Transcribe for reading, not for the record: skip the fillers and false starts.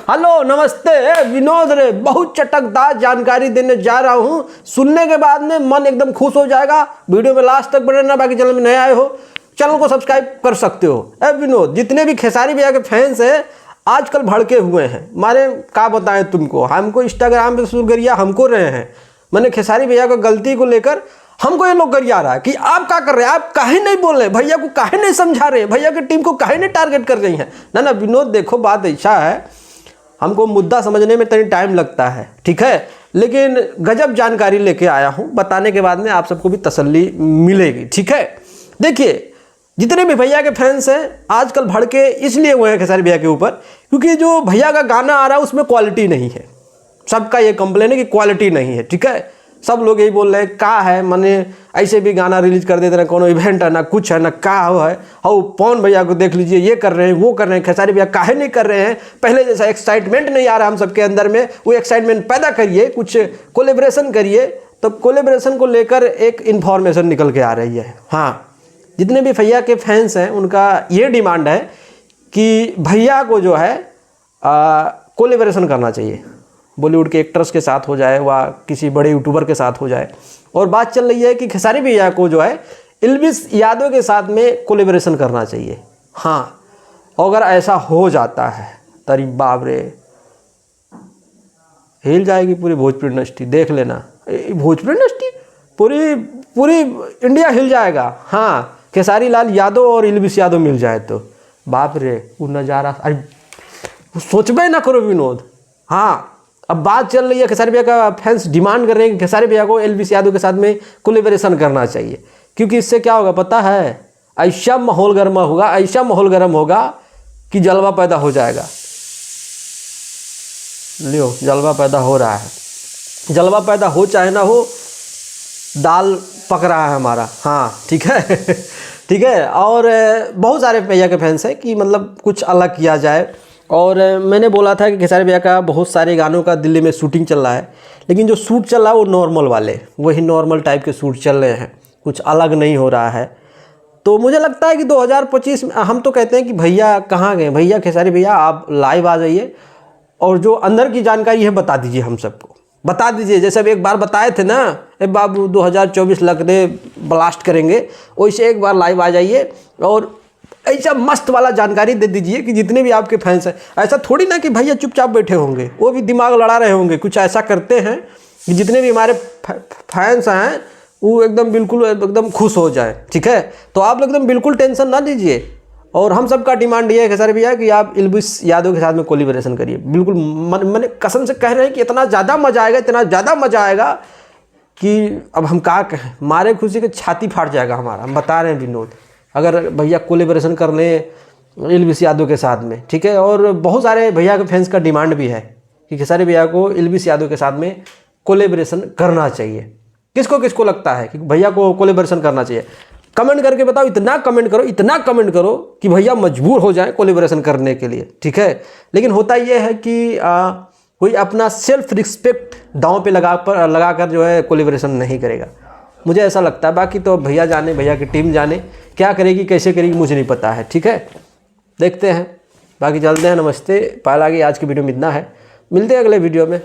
Hello नमस्ते विनोद रे, बहुत चटकदार जानकारी देने जा रहा हूँ। सुनने के बाद में मन एकदम खुश हो जाएगा। वीडियो में लास्ट तक बने रहना। बाकी चैनल में नए आए हो चैनल को सब्सक्राइब कर सकते हो। विनोद, जितने भी खेसारी भैया के फैंस हैं आजकल भड़के हुए हैं। मारे क्या बताएं तुमको, हमको इंस्टाग्राम पे सुरगरिया हमको रहे हैं। मैंने खेसारी भैया को गलती को लेकर हमको ये लोग गरिया रहा है कि आप क्या कर रहे हैं, आप काहे नहीं बोल रहे, भैया को काहे नहीं समझा रहे, भैया की टीम को काहे नहीं टारगेट कर रही हैं। ना विनोद, देखो बात ऐसा है, हमको मुद्दा समझने में तनी टाइम लगता है, ठीक है, लेकिन गजब जानकारी लेके आया हूँ। बताने के बाद में आप सबको भी तसल्ली मिलेगी, ठीक है। देखिए, जितने भी भैया के फैंस हैं आजकल भड़के इसलिए हुए हैं खेसारी भैया के ऊपर क्योंकि जो भैया का गाना आ रहा है उसमें क्वालिटी नहीं है। सबका ये कंप्लेन है कि क्वालिटी नहीं है, ठीक है। सब लोग यही बोल रहे हैं क्या है, माने ऐसे भी गाना रिलीज कर देते हैं, कोनो इवेंट है ना, कुछ है ना, क्या हो है। हाँ, पवन भैया को देख लीजिए, ये कर रहे हैं, वो कर रहे हैं। खेसारी भैया काहे नहीं कर रहे हैं, पहले जैसा एक्साइटमेंट नहीं आ रहा हम सबके अंदर में, वो एक्साइटमेंट पैदा करिए, कुछ कोलेब्रेशन करिए। तो कोलेब्रेशन को लेकर एक इन्फॉर्मेशन निकल के आ रही है। हाँ, जितने भी भैया के फैंस हैं उनका ये डिमांड है कि भैया को जो है कोलेब्रेशन करना चाहिए, बॉलीवुड के एक्टर्स के साथ हो जाए व किसी बड़े यूट्यूबर के साथ हो जाए। और बात चल रही है कि खेसारी भैया को जो है एल्विस यादव के साथ में कोलेब्रेशन करना चाहिए। हाँ, अगर ऐसा हो जाता है तरी बाप रे, हिल जाएगी पूरी भोजपुरी इंडस्ट्री। देख लेना, भोजपुरी इंडस्ट्री पूरी इंडिया हिल जाएगा। हाँ, खेसारी लाल यादव और एल्विस यादव मिल जाए तो बाप रे वो नज़ारा, अरे सोचबे ना करो विनोद। हाँ, अब बात चल रही है, खेसारी भैया का फैंस डिमांड कर रहे हैं कि खेसारी भैया को एल्विस यादव के साथ में कोलेब्रेशन करना चाहिए, क्योंकि इससे क्या होगा पता है, ऐसा माहौल गर्म होगा, ऐसा माहौल गर्म होगा कि जलवा पैदा हो जाएगा। लियो, जलवा पैदा हो रहा है। जलवा पैदा हो चाहे ना हो, दाल पक रहा है हमारा। हाँ, ठीक है ठीक है। और बहुत सारे भैया के फैंस हैं कि मतलब कुछ अलग किया जाए। और मैंने बोला था कि खेसारी भैया का बहुत सारे गानों का दिल्ली में शूटिंग चल रहा है, लेकिन जो शूट चल रहा है वो नॉर्मल वाले, वही नॉर्मल टाइप के शूट चल रहे हैं, कुछ अलग नहीं हो रहा है। तो मुझे लगता है कि 2025 में हम तो कहते हैं कि भैया कहाँ गए, भैया खेसारी भैया आप लाइव आ जाइए और जो अंदर की जानकारी है बता दीजिए, हम सबको बता दीजिए। जैसे अब एक बार बताए थे ना, बाबू 2024 लग दे ब्लास्ट करेंगे, वैसे एक बार लाइव आ जाइए और ऐसा मस्त वाला जानकारी दे दीजिए कि जितने भी आपके फैंस हैं, ऐसा थोड़ी ना कि भैया चुपचाप बैठे होंगे, वो भी दिमाग लड़ा रहे होंगे। कुछ ऐसा करते हैं कि जितने भी हमारे फैंस हैं वो एकदम बिल्कुल एकदम खुश हो जाए, ठीक है। तो आप लोग एकदम बिल्कुल टेंशन ना लीजिए। और हम सबका डिमांड ये है खेसारी भैया कि आप एल्विस यादव के साथ में कोलेब्रेशन करिए। बिल्कुल मैंने कसम से कह रहे हैं कि इतना ज़्यादा मज़ा आएगा, इतना ज़्यादा मज़ा आएगा कि अब हम क्या कहें, मारे खुशी के छाती फाट जाएगा हमारा। हम बता रहे हैं विनोद, अगर भैया कोलेब्रेशन कर लें एल्विस यादव के साथ में, ठीक है। और बहुत सारे भैया के फैंस का डिमांड भी है कि खेसारी भैया को एल्विस यादव के साथ में कोलेब्रेशन करना चाहिए। किसको किसको लगता है कि भैया को कोलेब्रेशन करना चाहिए, कमेंट करके बताओ। इतना कमेंट करो, इतना कमेंट करो कि भैया मजबूर हो जाए कोलेब्रेशन करने के लिए, ठीक है। लेकिन होता यह है कि कोई अपना सेल्फ रिस्पेक्ट दांव पे लगाकर जो है कोलेब्रेशन नहीं करेगा, मुझे ऐसा लगता है। बाकी तो भैया जाने, भैया की टीम जाने क्या करेगी कैसे करेगी, मुझे नहीं पता है, ठीक है। देखते हैं, बाकी चलते हैं। नमस्ते, पायल आ गई। आज की वीडियो में इतना है, मिलते हैं अगले वीडियो में।